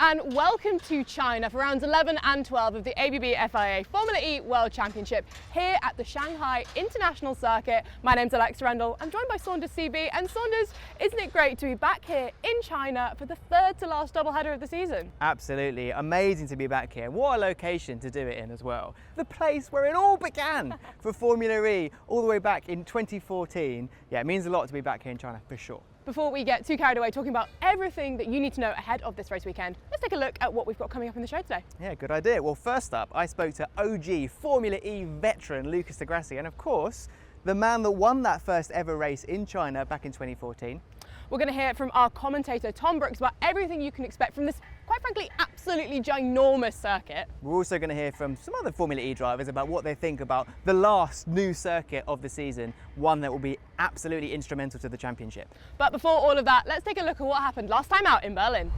and welcome to China for rounds 11 and 12 of the ABB FIA Formula E World Championship here at the Shanghai International Circuit. My name's Rendell. I'm joined by Saunders CB, and Saunders, isn't it great to be back here in China for the third to last doubleheader of the season? Absolutely, amazing to be back here. What a location to do it in as well. The place where it all began for Formula E all the way back in 2014. Yeah, it means a lot to be back here in China for sure. Before we get too carried away talking about everything that you need to know ahead of this race weekend, let's take a look at what we've got coming up in the show today. Yeah, good idea. Well, first up, I spoke to OG Formula E veteran Lucas Di Grassi, and of course, the man that won that first ever race in China back in 2014. We're going to hear from our commentator Tom Brooks about everything you can expect from this, quite frankly, absolutely ginormous circuit. We're also going to hear from some other Formula E drivers about what they think about the last new circuit of the season, one that will be absolutely instrumental to the championship. But before all of that, let's take a look at what happened last time out in Berlin.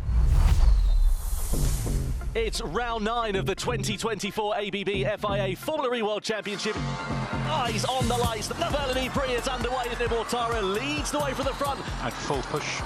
It's round 9 of the 2024 ABB FIA Formula E World Championship. Eyes on the lights. The Berlin E-Prix is underway, and Mortara leads the way from the front. And full push.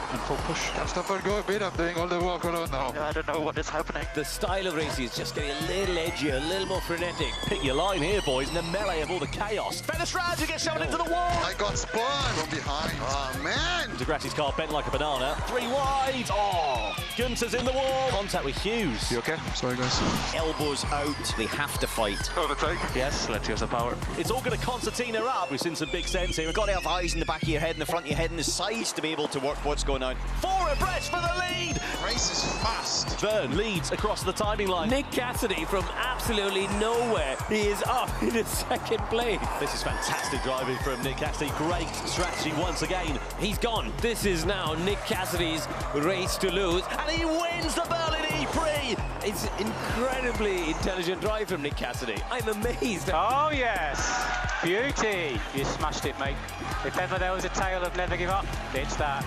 Christopher, go a bit. I'm doing all the work alone now. I don't know what is happening. The style of racing is just getting a little edgier, a little more frenetic. Pick your line here, boys, in the melee of all the chaos. Fenestrad gets shoved into the wall. I got spun from behind. Oh, man. Di Grassi's car bent like a banana. 3 wide. Oh, Gunter's in the wall. Contact with Hughes. You okay? Sorry, guys. Elbows out. They have to fight. Overtake. Yes, let's use the power. It's all going to concertina up. We've seen some big sense here. You've got to have eyes in the back of your head, in the front of your head, and the sides to be able to work what's going on. 4 abreast for the lead. Race is fast. Verne leads across the timing line. Nick Cassidy from absolutely nowhere. He is up in his second place. This is fantastic driving from Nick Cassidy. Great strategy once again. He's gone. This is now Nick Cassidy's race to lose. And he wins the Berlin E-Prix. It's incredibly intelligent drive from Nick Cassidy. I'm amazed. Oh yes, beauty. You smashed it, mate. If ever there was a tale of never give up, it's that.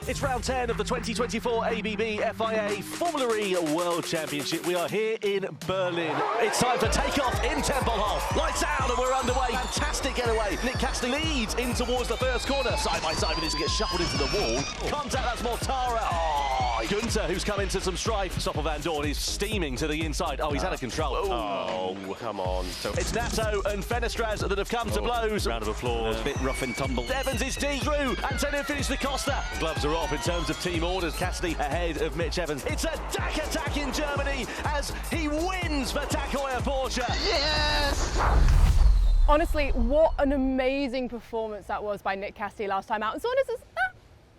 It's round 10 of the 2024 ABB FIA Formula E World Championship. We are here in Berlin. It's time for takeoff in Tempelhof. Lights out and we're underway. Fantastic getaway. Nick Cassidy leads in towards the first corner. Side by side, but it gets shuffled into the wall. Contact, that's Mortara. Oh, Gunter, who's come into some strife. Stoffel Van Dorn is steaming to the inside. Oh, he's out of control. Oh, come on. It's Nato and Fenestrad that have come to blows. Round of applause. A bit rough and tumble. Evans is deep through. Antonio finished the Costa. Gloves are off in terms of team orders. Cassidy ahead of Mitch Evans. It's a DAC attack in Germany as he wins for TAC Heuer Porsche. Yes! Honestly, what an amazing performance that was by Nick Cassidy last time out. And Saunders is,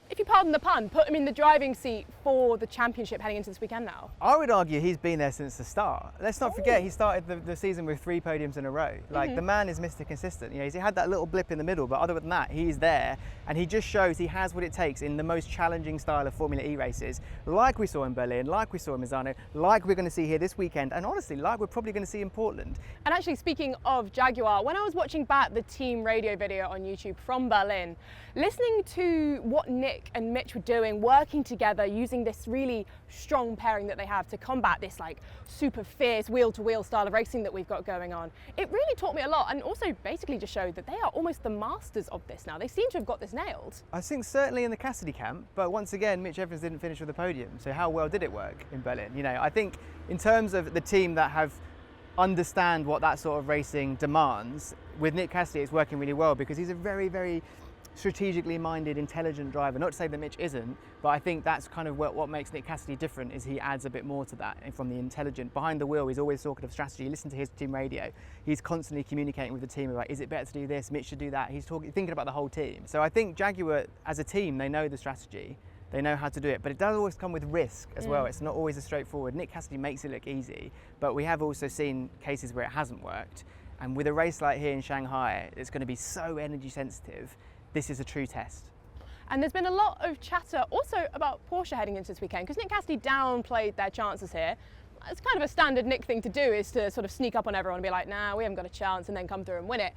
if you pardon the pun, put him in the driving seat for the championship heading into this weekend now. I would argue he's been there since the start. Let's not forget he started the season with 3 podiums in a row. Like, the man is Mr. Consistent. You know, he's had that little blip in the middle, but other than that, he's there, and he just shows he has what it takes in the most challenging style of Formula E races, like we saw in Berlin, like we saw in Misano, like we're going to see here this weekend, and honestly, like we're probably going to see in Portland. And actually, speaking of Jaguar, when I was watching back the team radio video on YouTube from Berlin, listening to what Nick and Mitch were doing, working together, using this really strong pairing that they have to combat this like super fierce wheel-to-wheel style of racing that we've got going on, it really taught me a lot, and also basically just showed that they are almost the masters of this now. They seem to have got this nailed. I think certainly in the Cassidy camp, but once again, Mitch Evans didn't finish with the podium, so how well did it work in Berlin? You know, I think in terms of the team that have understand what that sort of racing demands, with Nick Cassidy it's working really well because he's a very, very strategically minded, intelligent driver. Not to say that Mitch isn't, but I think that's kind of what makes Nick Cassidy different, is he adds a bit more to that. And from the intelligent, behind the wheel, he's always talking of strategy. Listen to his team radio. He's constantly communicating with the team about, is it better to do this? Mitch should do that. He's thinking about the whole team. So I think Jaguar, as a team, they know the strategy. They know how to do it, but it does always come with risk as well. It's not always as straightforward. Nick Cassidy makes it look easy, but we have also seen cases where it hasn't worked. And with a race like here in Shanghai, it's going to be so energy sensitive. This is a true test. And there's been a lot of chatter also about Porsche heading into this weekend, because Nick Cassidy downplayed their chances here. It's kind of a standard Nick thing to do, is to sort of sneak up on everyone and be like, nah, we haven't got a chance, and then come through and win it.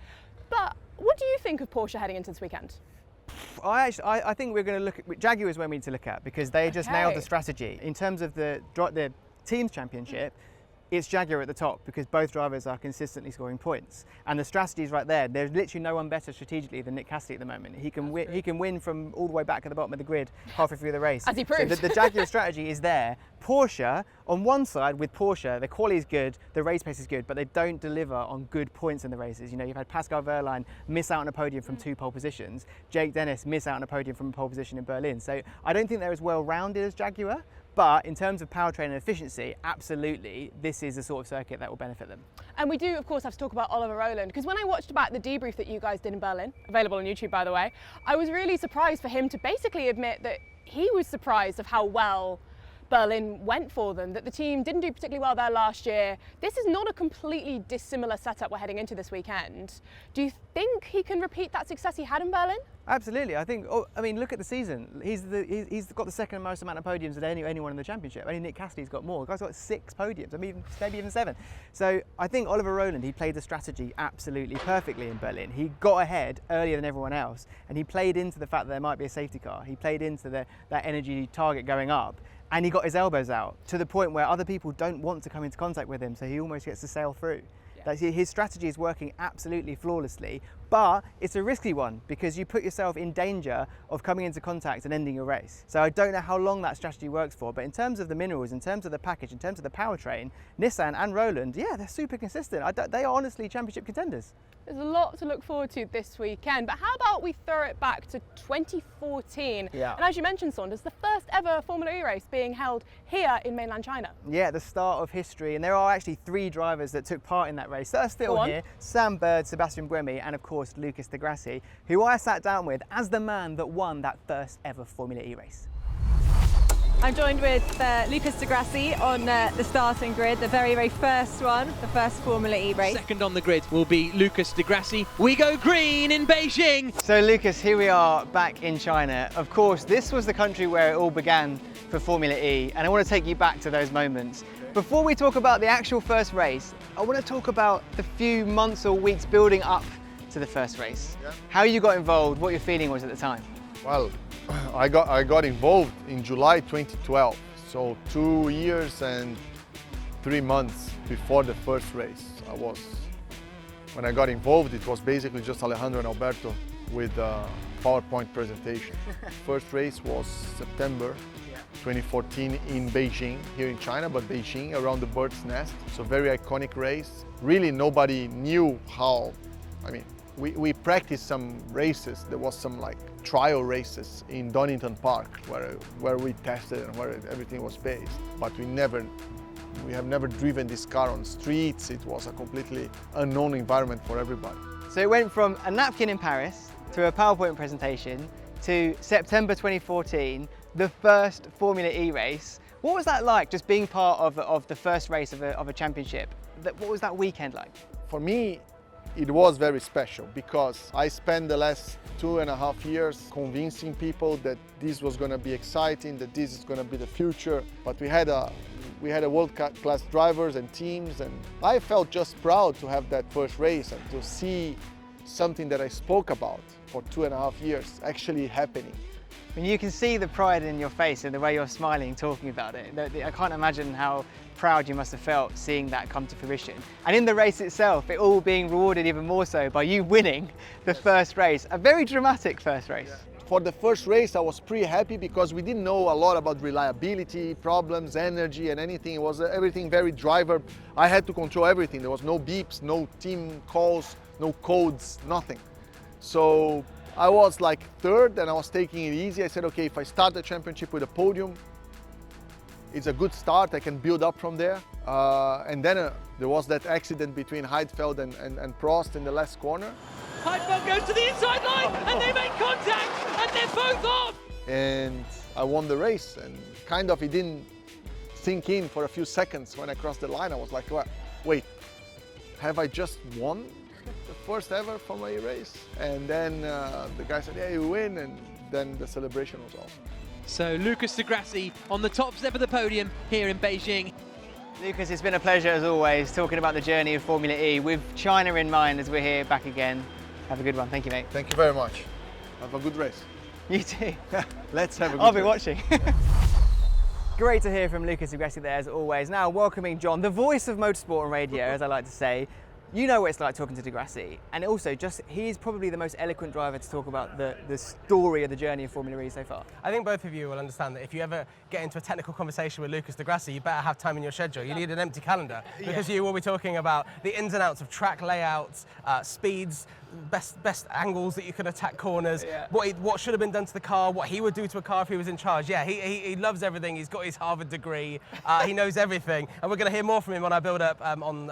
But what do you think of Porsche heading into this weekend? I think we're going to look at Jaguar is where we need to look at, because they just nailed the strategy. In terms of the team's championship, it's Jaguar at the top because both drivers are consistently scoring points. And the strategy's right there. There's literally no one better strategically than Nick Cassidy at the moment. He can win from all the way back at the bottom of the grid halfway through the race. As he proved. So the Jaguar strategy is there. Porsche, on one side, with Porsche, the quality is good, the race pace is good, but they don't deliver on good points in the races. You know, you've had Pascal Wehrlein miss out on a podium from 2 pole positions, Jake Dennis miss out on a podium from a pole position in Berlin. So I don't think they're as well rounded as Jaguar, but in terms of powertrain and efficiency, absolutely, this is the sort of circuit that will benefit them. And we do, of course, have to talk about Oli Rowland, because when I watched back the debrief that you guys did in Berlin, available on YouTube, by the way, I was really surprised for him to basically admit that he was surprised of how well Berlin went for them, that the team didn't do particularly well there last year. This is not a completely dissimilar setup we're heading into this weekend. Do you think he can repeat that success he had in Berlin? Absolutely. I think, I mean, look at the season. He's got the second most amount of podiums than anyone in the championship. Only Nick Cassidy's got more. The guy's got 6 podiums, I mean, maybe even 7. So I think Oli Rowland, he played the strategy absolutely perfectly in Berlin. He got ahead earlier than everyone else, and he played into the fact that there might be a safety car. He played into that energy target going up, and he got his elbows out to the point where other people don't want to come into contact with him, so he almost gets to sail through. His strategy is working absolutely flawlessly, but it's a risky one because you put yourself in danger of coming into contact and ending your race. So I don't know how long that strategy works for, but in terms of the minerals, in terms of the package, in terms of the powertrain, Nissan and Rowland, yeah, they're super consistent. They are honestly championship contenders. There's a lot to look forward to this weekend, but how about we throw it back to 2014? Yeah. And as you mentioned, Saunders, the first ever Formula E race being held here in mainland China. Yeah, the start of history, and there are actually 3 drivers that took part in that race that are still here. Sam Bird, Sebastian Buemi, and of course Lucas Di Grassi, who I sat down with as the man that won that first ever Formula E race. I'm joined with Lucas Di Grassi on the starting grid, the very, very first one, the first Formula E race. Second on the grid will be Lucas Di Grassi. We go green in Beijing. So Lucas, here we are back in China. Of course, this was the country where it all began for Formula E, and I want to take you back to those moments. Before we talk about the actual first race, I want to talk about the few months or weeks building up to the first race. Yeah. How you got involved, what your feeling was at the time. Well, I got involved in July 2012, so 2 years and 3 months before the first race. When I got involved, it was basically just Alejandro and Alberto with a PowerPoint presentation. First race was September 2014 in Beijing, here in China, but Beijing around the bird's nest. So very iconic race. Really nobody knew how, I mean, we practiced some races. There was some like trial races in Donington Park where we tested and where everything was based. But we have never driven this car on streets. It was a completely unknown environment for everybody. So it went from a napkin in Paris to a PowerPoint presentation to September 2014, the first Formula E race. What was that like, just being part of the first race of a championship? What was that weekend like? For me, it was very special because I spent the last 2.5 years convincing people that this was going to be exciting, that this is going to be the future. But we had a world-class drivers and teams, and I felt just proud to have that first race and to see something that I spoke about for 2.5 years actually happening. And you can see the pride in your face and the way you're smiling talking about it. I can't imagine how proud you must have felt seeing that come to fruition. And in the race itself, it all being rewarded even more so by you winning the first race, a very dramatic first race. For the first race, I was pretty happy because we didn't know a lot about reliability, problems, energy and anything. It was everything very driver. I had to control everything. There was no beeps, no team calls, no codes, nothing. So I was like third and I was taking it easy. I said, okay, if I start the championship with a podium, it's a good start. I can build up from there. And then there was that accident between Heidfeld and Prost in the last corner. Heidfeld goes to the inside line and they make contact and they're both off. And I won the race, and kind of it didn't sink in for a few seconds when I crossed the line. I was like, wait, have I just won the first ever Formula E race? And then the guy said, yeah, you win, and then the celebration was awesome. So Lucas Di Grassi on the top step of the podium here in Beijing. Lucas, it's been a pleasure as always talking about the journey of Formula E with China in mind as we're here back again. Have a good one. Thank you, mate. Thank you very much. Have a good race. You too. Let's have a good I'll be race. watching. Great to hear from Lucas Di Grassi there, as always. Now welcoming Jon, the voice of motorsport on radio, as I like to say. You know what it's like talking to Di Grassi, and also he's probably the most eloquent driver to talk about the story of the journey of Formula E so far. I think both of you will understand that if you ever get into a technical conversation with Lucas Di Grassi, you better have time in your schedule. You need an empty calendar, because you will be talking about the ins and outs of track layouts, speeds, best angles that you can attack corners, what should have been done to the car, what he would do to a car if he was in charge. Yeah, he loves everything. He's got his Harvard degree. He knows everything, and we're going to hear more from him on our build-up on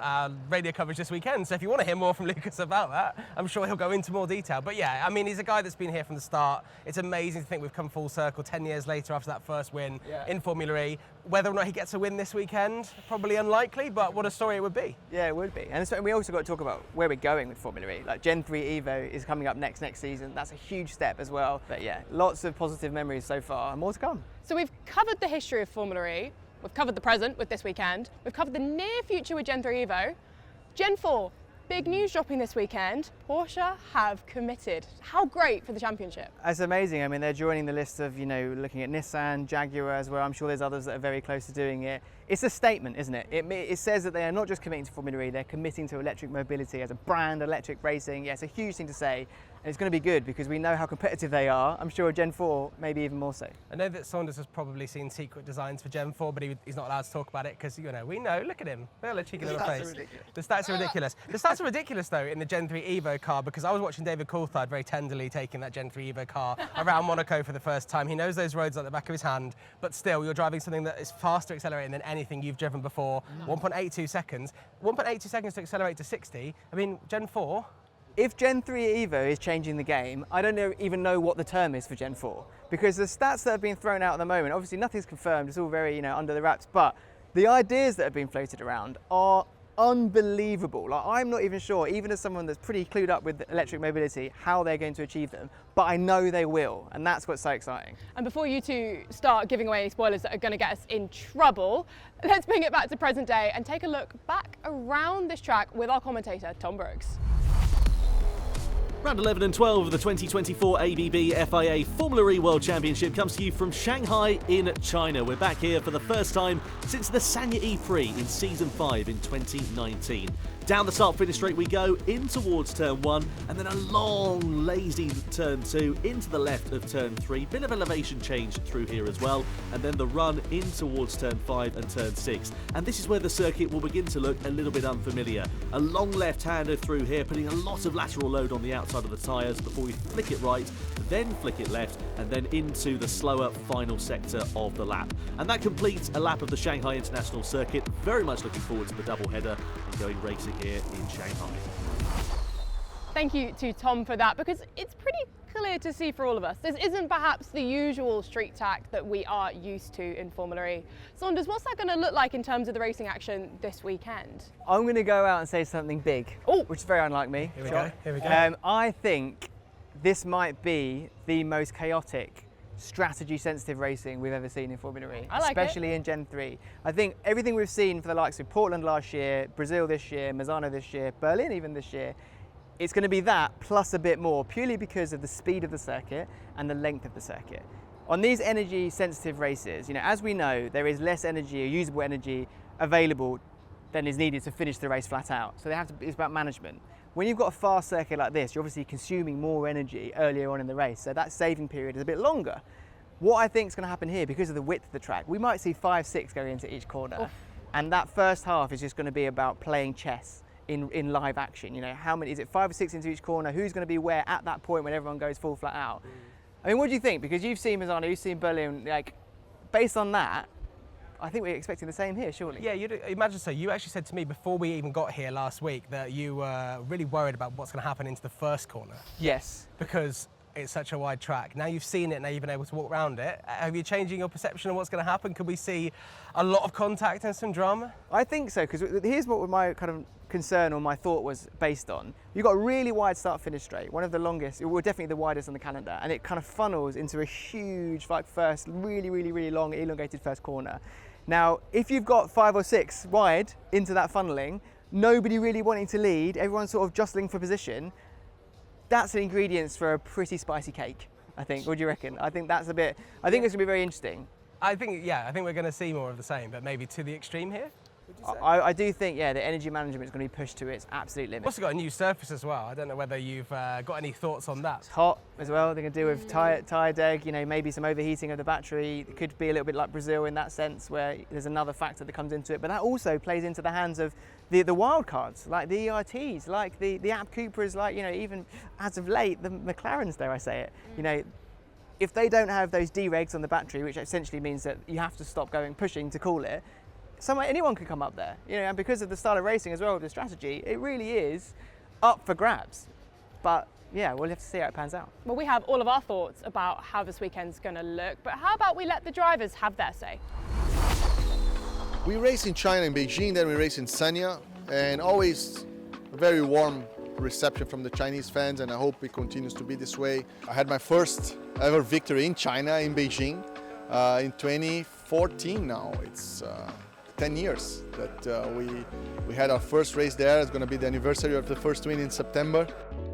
radio coverage this weekend. So if you want to hear more from Lucas about that, I'm sure he'll go into more detail. But yeah, I mean, he's a guy that's been here from the start. It's amazing to think we've come full circle 10 years later after that first win in Formula E. Whether or not he gets a win this weekend, probably unlikely, but what a story it would be. Yeah, it would be. And we also got to talk about where we're going with Formula E. Like Gen 3 Evo is coming up next season. That's a huge step as well. But yeah, lots of positive memories so far and more to come. So we've covered the history of Formula E. We've covered the present with this weekend. We've covered the near future with Gen 3 Evo. Gen 4. Big news dropping this weekend. Porsche have committed. How great for the championship. That's amazing. I mean, they're joining the list of, looking at Nissan, Jaguar as well. I'm sure there's others that are very close to doing it. It's a statement, isn't it? It says that they are not just committing to Formula E, they're committing to electric mobility as a brand, electric racing. Yeah, it's a huge thing to say. And it's going to be good because we know how competitive they are. I'm sure Gen 4, maybe even more so. I know that Saunders has probably seen secret designs for Gen 4, but he's not allowed to talk about it because, we know, look at him. Look at cheeky little face. The stats are ridiculous. The stats are ridiculous, though, in the Gen 3 Evo car, because I was watching David Coulthard very tenderly taking that Gen 3 Evo car around Monaco for the first time. He knows those roads like the back of his hand, but still, you're driving something that is faster accelerating than anything you've driven before. 1.82 seconds. 1.82 seconds to accelerate to 60. I mean, Gen 4... If Gen 3 Evo is changing the game, I don't even know what the term is for Gen 4. Because the stats that have been thrown out at the moment, obviously nothing's confirmed, it's all very, under the wraps, but the ideas that have been floated around are unbelievable. Like, I'm not even sure, even as someone that's pretty clued up with electric mobility, how they're going to achieve them, but I know they will, and that's what's so exciting. And before you two start giving away any spoilers that are going to get us in trouble, let's bring it back to present day and take a look back around this track with our commentator, Tom Brooks. Round 11 and 12 of the 2024 ABB FIA Formula E World Championship comes to you from Shanghai in China. We're back here for the first time since the Shanghai E-Prix in Season 5 in 2019. Down the start-finish straight we go, in towards turn 1, and then a long, lazy turn 2, into the left of turn 3. Bit of elevation change through here as well, and then the run in towards turn 5 and turn 6. And this is where the circuit will begin to look a little bit unfamiliar. A long left-hander through here, putting a lot of lateral load on the outside of the tyres before we flick it right, then flick it left, and then into the slower final sector of the lap. And that completes a lap of the Shanghai International Circuit. Very much looking forward to the double header and going racing here in Shanghai. Thank you to Tom for that, because it's pretty clear to see for all of us. This isn't perhaps the usual street tack that we are used to in Formula E. Saunders, what's that going to look like in terms of the racing action this weekend? I'm going to go out and say something big, which is very unlike me. Here we go. I think this might be the most chaotic, strategy-sensitive racing we've ever seen in Formula E, especially in Gen 3. I think everything we've seen for the likes of Portland last year, Brazil this year, Misano this year, Berlin even this year, it's going to be that plus a bit more, purely because of the speed of the circuit and the length of the circuit. On these energy-sensitive races, as we know, there is less energy or usable energy available than is needed to finish the race flat out. So it's about management. When you've got a fast circuit like this, you're obviously consuming more energy earlier on in the race, so that saving period is a bit longer. What I think is going to happen here, because of the width of the track, we might see 5, 6 going into each corner, and that first half is just going to be about playing chess in live action. How many, is it 5 or 6 into each corner? Who's going to be where at that point when everyone goes full flat out? I mean, what do you think? Because you've seen Misano, you've seen Berlin, based on that, I think we're expecting the same here, surely. Yeah, you'd imagine so. You actually said to me before we even got here last week that you were really worried about what's going to happen into the first corner. Yes. Because it's such a wide track. Now you've seen it, now you've been able to walk around it. Have you changing your perception of what's going to happen? Could we see a lot of contact and some drama? I think so, because here's what my kind of concern or my thought was based on. You've got a really wide start-finish straight, one of the longest, well, definitely the widest on the calendar, and it kind of funnels into a huge, first, really long, elongated first corner. Now, if you've got 5 or 6 wide into that funneling, nobody really wanting to lead, everyone's sort of jostling for position, that's the ingredients for a pretty spicy cake, I think. What do you reckon? I think that's I think it's going to be very interesting. I think we're going to see more of the same, but maybe to the extreme here. I do think, yeah, the energy management is going to be pushed to its absolute limit. Also got a new surface as well. I don't know whether you've got any thoughts on that. It's hot as well. They're going to deal with tyre deg, you know, maybe some overheating of the battery. It could be a little bit like Brazil in that sense, where there's another factor that comes into it. But that also plays into the hands of the wild cards, like the ERTs, like the App Cupras, like, you know, even as of late, the McLarens, dare I say it. You know, if they don't have those deregs on the battery, which essentially means that you have to stop pushing to cool it, anyone could come up there, you know, and because of the style of racing as well with the strategy, it really is up for grabs. But yeah, we'll have to see how it pans out. Well, we have all of our thoughts about how this weekend's going to look, but how about we let the drivers have their say? We race in China, in Beijing, then we race in Sanya, and always a very warm reception from the Chinese fans, and I hope it continues to be this way. I had my first ever victory in China, in Beijing, in 2014 now. It's 10 years that we had our first race there. It's going to be the anniversary of the first win in September.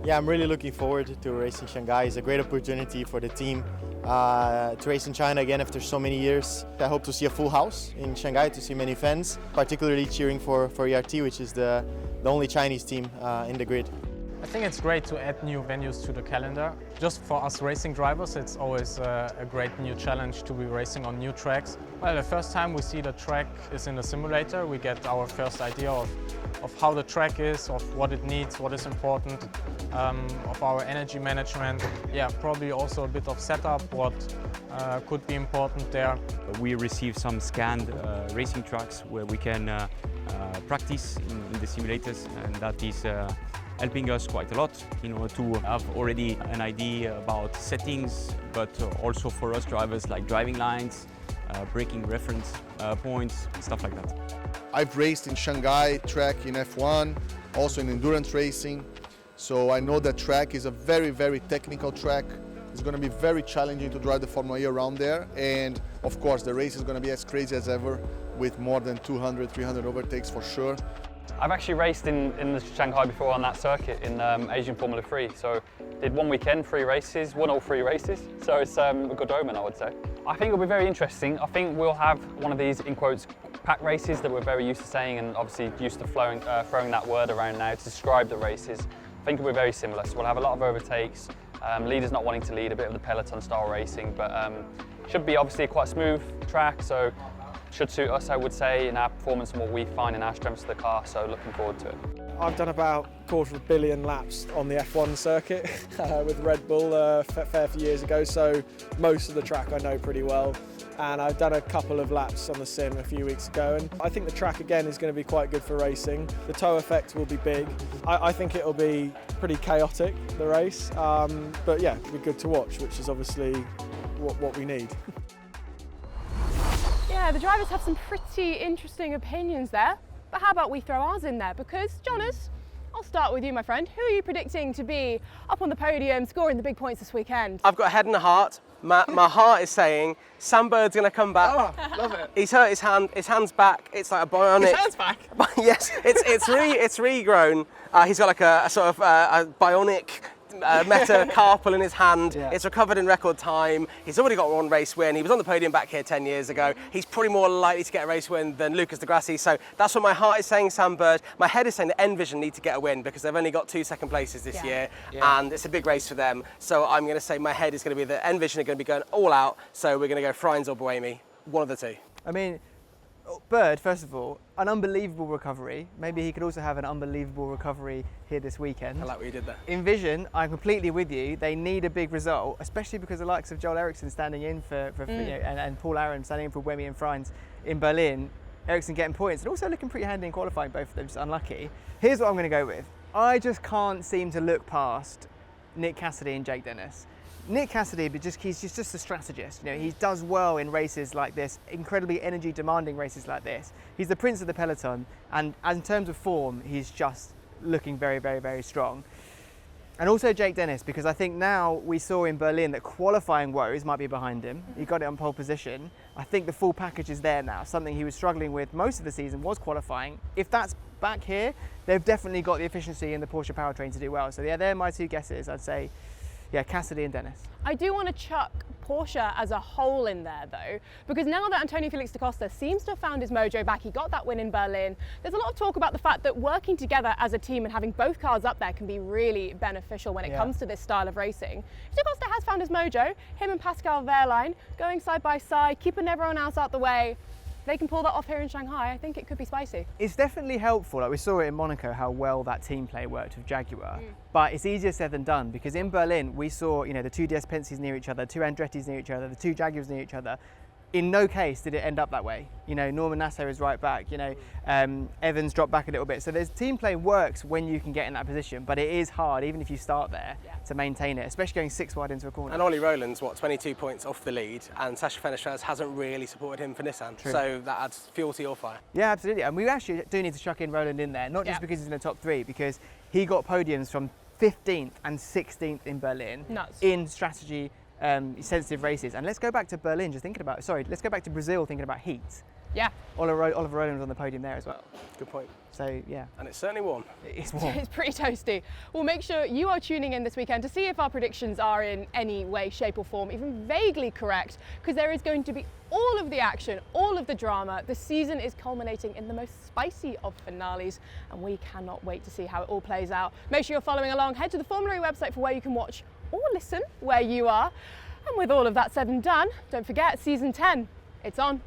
Yeah, I'm really looking forward to racing Shanghai. It's a great opportunity for the team to race in China again after so many years. I hope to see a full house in Shanghai, to see many fans, particularly cheering for ERT, which is the only Chinese team in the grid. I think it's great to add new venues to the calendar. Just for us racing drivers, it's always a great new challenge to be racing on new tracks. Well, the first time we see the track is in the simulator, we get our first idea of how the track is, of what it needs, what is important, of our energy management. Yeah, probably also a bit of setup, what could be important there. We receive some scanned racing tracks where we can practice in the simulators, and that is helping us quite a lot in order to have already an idea about settings, but also for us drivers like driving lines, braking reference points, stuff like that. I've raced in Shanghai track in F1, also in endurance racing, so I know that track is a very, very technical track. It's going to be very challenging to drive the Formula E around there, and of course the race is going to be as crazy as ever with more than 200, 300 overtakes for sure. I've actually raced in the Shanghai before on that circuit in Asian Formula 3, so did one weekend, 3 races, won all 3 races, so it's a good omen, I would say. I think it'll be very interesting. I think we'll have one of these, in quotes, pack races that we're very used to saying, and obviously used to throwing that word around now to describe the races. I think it'll be very similar, so we'll have a lot of overtakes, leaders not wanting to lead, a bit of the peloton style racing, but should be obviously a quite smooth track, so should suit us, I would say, in our performance and what we find in our strengths of the car, so looking forward to it. I've done about 250 million laps on the F1 circuit with Red Bull a fair few years ago, so most of the track I know pretty well. And I've done a couple of laps on the sim a few weeks ago, and I think the track again is going to be quite good for racing. The tow effect will be big. I think it'll be pretty chaotic, the race, but yeah, it'll be good to watch, which is obviously what we need. Yeah, the drivers have some pretty interesting opinions there, but how about we throw ours in there? Because, Jonas, I'll start with you, my friend. Who are you predicting to be up on the podium, scoring the big points this weekend? I've got a head and a heart. My heart is saying Sam Bird's going to come back. Oh, love it. He's hurt his hand. His hand's back. It's like a bionic. His hand's back? Yes, it's regrown. He's got like a sort of a bionic metacarpal in his hand. Yeah. It's recovered in record time. He's already got 1 race win. He was on the podium back here 10 years ago. He's probably more likely to get a race win than Lucas Di Grassi. So that's what my heart is saying, Sam Bird. My head is saying that Envision need to get a win because they've only got 2 second places this year, and it's a big race for them. So I'm going to say my head is going to be that Envision are going to be going all out. So we're going to go Frines or Buemi, one of the 2. I mean, Bird, first of all, an unbelievable recovery. Maybe he could also have an unbelievable recovery here this weekend. I like what you did there. Envision, I'm completely with you. They need a big result, especially because the likes of Joel Eriksson standing in for you know, and Paul Aaron standing in for Buemi and Frines in Berlin. Eriksson getting points and also looking pretty handy in qualifying, both of them, just unlucky. Here's what I'm going to go with. I just can't seem to look past Nick Cassidy and Jake Dennis. Nick Cassidy, he's just a strategist. You know, he does well in races like this, incredibly energy demanding races like this. He's the prince of the peloton, and in terms of form, he's just looking very, very, very strong. And also Jake Dennis, because I think now we saw in Berlin that qualifying woes might be behind him. He got it on pole position. I think the full package is there now. Something he was struggling with most of the season was qualifying. If that's back here, they've definitely got the efficiency in the Porsche powertrain to do well. So yeah, they're my 2 guesses, I'd say. Yeah, Cassidy and Dennis. I do want to chuck Porsche as a whole in there though, because now that Antonio Felix da Costa seems to have found his mojo back, he got that win in Berlin, there's a lot of talk about the fact that working together as a team and having both cars up there can be really beneficial when it comes to this style of racing. Da Costa has found his mojo, him and Pascal Wehrlein going side by side, keeping everyone else out the way. They can pull that off here in Shanghai. I think it could be spicy. It's definitely helpful. Like we saw it in Monaco, how well that team play worked with Jaguar. But it's easier said than done, because in Berlin we saw, the two DS Pences near each other, two Andrettis near each other, the two Jaguars near each other. In no case did it end up that way. Norman Nassau is right back. Evans dropped back a little bit. So there's team play works when you can get in that position, but it is hard, even if you start there, to maintain it, especially going 6 wide into a corner. And Oli Rowland's 22 points off the lead, and Sasha Fenechaz hasn't really supported him for Nissan. True. So that adds fuel to your fire. Yeah, absolutely. And we actually do need to chuck in Rowland in there, not just because he's in the top 3, because he got podiums from 15th and 16th in Berlin. Nuts. In strategy sensitive races. And let's go back to Berlin, just thinking about, let's go back to Brazil thinking about heat. Yeah. Oliver Rowland was on the podium there as well. Good point. So, yeah. And it's certainly warm. It's warm. It's pretty toasty. Well, make sure you are tuning in this weekend to see if our predictions are in any way, shape or form even vaguely correct, because there is going to be all of the action, all of the drama. The season is culminating in the most spicy of finales, and we cannot wait to see how it all plays out. Make sure you're following along. Head to the Formula E website for where you can watch or listen where you are. And with all of that said and done, don't forget, season 10, it's on.